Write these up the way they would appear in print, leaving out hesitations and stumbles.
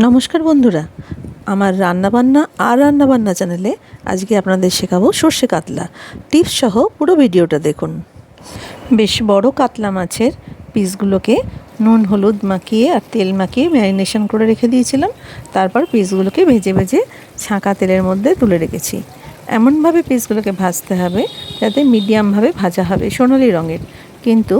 নমস্কার বন্ধুরা, আমার রান্নাবান্না চ্যানেলে আজকে আপনাদের শেখাবো সর্ষে কাতলা টিপস সহ পুরো ভিডিওটা দেখুন। বেশ বড় কাতলা মাছের পিসগুলোকে নুন হলুদ মাখিয়ে আর তেল মাখিয়ে ম্যারিনেশন করে রেখে দিয়েছিলাম। তারপর পিসগুলোকে ভেজে ভেজে ছাঁকা তেলের মধ্যে তুলে রেখেছি। এমনভাবে পিসগুলোকে ভাজতে হবে যাতে মিডিয়ামভাবে ভাজা হবে, সোনালি রঙের, কিন্তু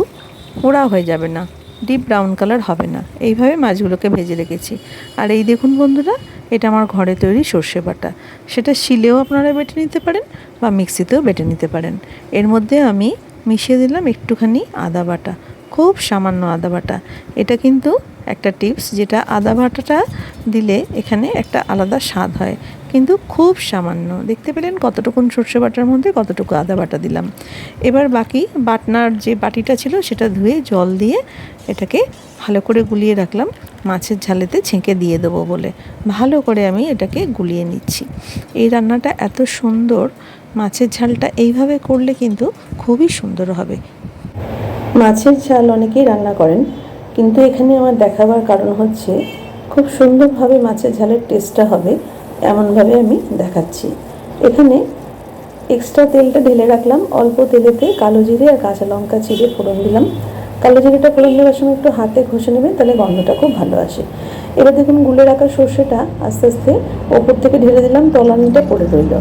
পোড়া হয়ে যাবে না, ডিপ ব্রাউন কালার হবে না। এইভাবে মাছগুলোকে ভেজে রেখেছি। আর এই দেখুন বন্ধুরা, এটা আমার ঘরে তৈরি সর্ষে বাটা। সেটা শিলেও আপনারা বেটে নিতে পারেন বা মিক্সিতেও বেটে নিতে পারেন। এর মধ্যে আমি মিশিয়ে দিলাম একটুখানি আদা বাটা, খুব সামান্য আদা বাটা। এটা কিন্তু একটা টিপস, যেটা আদা বাটাটা দিলে এখানে একটা আলাদা স্বাদ হয়, কিন্তু খুব সামান্য। দেখতে পেলেন কতটুকুন সর্ষে বাটার মধ্যে কতটুকু আদা বাটা দিলাম। এবার বাকি বাটনার যে বাটিটা ছিল সেটা ধুয়ে জল দিয়ে এটাকে ভালো করে গুলিয়ে রাখলাম, মাছের ঝালেতে ছেঁকে দিয়ে দেবো বলে। ভালো করে আমি এটাকে গুলিয়ে নিচ্ছি। এই রান্নাটা এত সুন্দর, মাছের ঝালটা এইভাবে করলে কিন্তু খুবই সুন্দর হবে। মাছের ঝাল অনেকেই রান্না করেন, কিন্তু এখানে আমার দেখাবার কারণ হচ্ছে খুব সুন্দরভাবে মাছের ঝালের টেস্টটা হবে, এমনভাবে আমি দেখাচ্ছি। এখানে এক্সট্রা তেলটা ঢেলে রাখলাম। অল্প তেলেতে কালো জিরে আর কাঁচা লঙ্কা চিড়ে ফোড়ন দিলাম। কালো জিরেটা ফোড়ন দেওয়ার সময় একটু হাতে ঘষে নেবেন, তাহলে গন্ধটা খুব ভালো আসে। এবার দেখুন গুলে রাখা সর্ষেটা আস্তে আস্তে ওপর থেকে ঢেলে দিলাম, তলানিটা পড়ে রইল।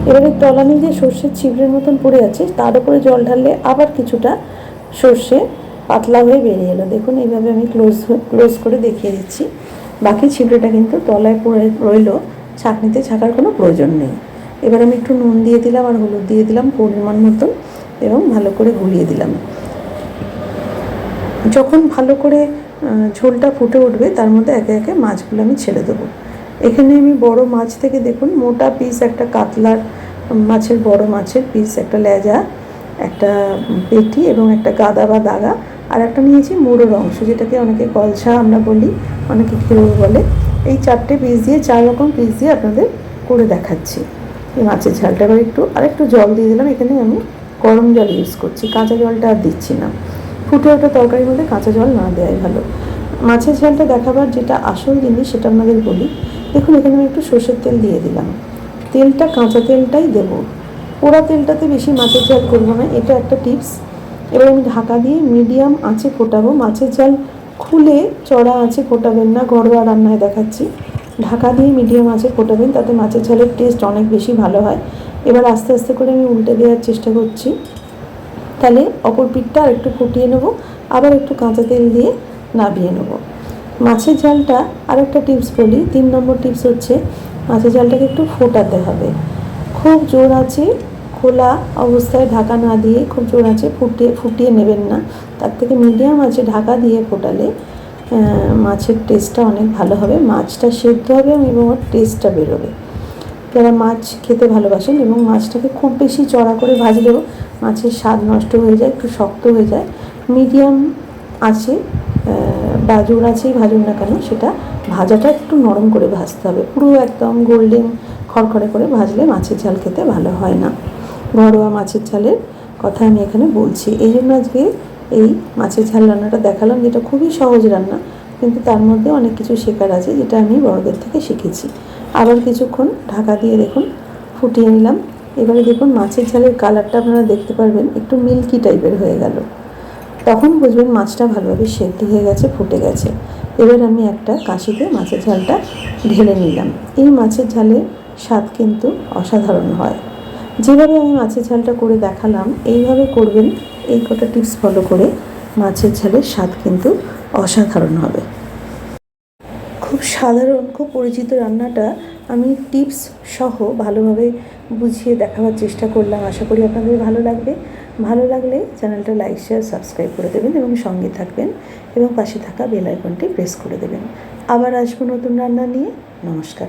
এবারে তলানি যে সর্ষের ছিবড়ের মতন পড়ে আছে, তার উপরে জল ঢাললে আবার কিছুটা সর্ষে পাতলা হয়ে বেরিয়ে এলো। দেখুন এইভাবে আমি ক্লোজ করে দেখিয়ে দিচ্ছি। বাকি ছিবড়েটা কিন্তু তলায় পড়ে রইল, ছাঁকনিতে ছাঁকার কোনো প্রয়োজন নেই। এবার আমি একটু নুন দিয়ে দিলাম আর হলুদ দিয়ে দিলাম পরিমাণ মতন, এবং ভালো করে গুলিয়ে দিলাম। যখন ভালো করে ঝোলটা ফুটে উঠবে, তার মধ্যে একে একে মাছগুলো আমি ছেড়ে দেবো। এখানে আমি বড় মাছ থেকে দেখুন মোটা পিস একটা কাতলার মাছের, বড় মাছের পিস একটা লেজা, একটা পেটি এবং একটা গাদা বা দাগা, আর একটা নিয়েছি মুড়োর অংশ, যেটাকে অনেকে কলসা আমরা বলি, অনেকে কেউ বলে। এই 4টে পিস দিয়ে, 4 রকম পিস দিয়ে আপনাদের করে দেখাচ্ছি এই মাছের ঝালটা। এবার আরেকটু জল দিয়ে দিলাম। এখানে আমি গরম জল ইউজ করছি, কাঁচা জলটা আর দিচ্ছি না। ফুটে ওঠা তরকারির মধ্যে কাঁচা জল না দেওয়াই ভালো। মাছের ঝালটা দেখাবার যেটা আসল জিনিস সেটা আপনাদের বলি। দেখুন এখানে আমি একটু সর্ষের তেল দিয়ে দিলাম। তেলটা কাঁচা তেলটাই দেবো, পোড়া তেলটাতে বেশি মাছের ঝাল করবো না, এটা একটা টিপস। এবার আমি ঢাকা দিয়ে মিডিয়াম আঁচে ফোটাবো। মাছের ঝাল খুলে চড়া আঁচে ফোটাবেন না, ঘরোয়া রান্নায় দেখাচ্ছি। ঢাকা দিয়ে মিডিয়াম আঁচে ফোটাবেন, তাতে মাছের ঝালের টেস্ট অনেক বেশি ভালো হয়। এবার আস্তে আস্তে করে আমি উল্টে দেওয়ার চেষ্টা করছি, তাহলে অপর পিঠটা আর একটু ফুটিয়ে নেবো, আবার একটু কাঁচা তেল দিয়ে নাবিয়ে নেবো। মাছের ঝালটা আরেকটা টিপস বলি, 3 নম্বর টিপস হচ্ছে মাছের ঝালটাকে একটু ফোটাতে হবে। খুব জোর আছে খোলা অবস্থায় ঢাকা না দিয়ে খুব জোর আছে ফুটিয়ে নেবেন না। তার থেকে মিডিয়াম আছে ঢাকা দিয়ে ফোটালে মাছের টেস্টটা অনেক ভালো হবে, মাছটা সেদ্ধ হবে এবং ওর টেস্টটা বেরোবে। যারা মাছ খেতে ভালোবাসেন, এবং মাছটাকে খুব বেশি চড়া করে ভাজলেও মাছের স্বাদ নষ্ট হয়ে যায়, একটু শক্ত হয়ে যায়। মিডিয়াম আছে বা জোর আছেই ভাজুন না কেন, সেটা ভাজাটা একটু নরম করে ভাজতে হবে। পুরো একদম গোল্ডেন খড়খড়ে করে ভাজলে মাছের ঝাল খেতে ভালো হয় না। ঘরোয়া মাছের ঝালের কথা আমি এখানে বলছি, এই জন্য আজকে এই মাছের ঝাল রান্নাটা দেখালাম, যেটা খুবই সহজ রান্না, কিন্তু তার মধ্যে অনেক কিছু শেখার আছে, যেটা আমি বড়দের থেকে শিখেছি। আবার কিছুক্ষণ ঢাকা দিয়ে দেখুন ফুটিয়ে নিলাম। এবারে দেখুন মাছের ঝালের কালারটা আপনারা দেখতে পারবেন, একটু মিল্কি টাইপের হয়ে গেল, তখন বুঝবেন মাছটা ভালোভাবে সেদ্ধ হয়ে গেছে, ফুটে গেছে। এবার আমি একটা কাশিতে মাছের ঝালটা ঢেলে নিলাম। এই মাছের ঝালের স্বাদ কিন্তু অসাধারণ হয়। যেভাবে আমি মাছের ঝালটা করে দেখালাম, এইভাবে করবেন। এই কটা টিপস ফলো করে মাছের ঝালের স্বাদ কিন্তু অসাধারণ হবে। খুব সাধারণ, খুব পরিচিত রান্নাটা আমি টিপস সহ ভালোভাবে বুঝিয়ে দেখাবার চেষ্টা করলাম। আশা করি আপনাদের ভালো লাগবে। ভালো লাগলে চ্যানেলটা লাইক শেয়ার সাবস্ক্রাইব করে দেবেন এবং সঙ্গে থাকবেন, এবং পাশে থাকা বেল আইকনটি প্রেস করে দেবেন। আবার আসবো নতুন রান্না নিয়ে। নমস্কার।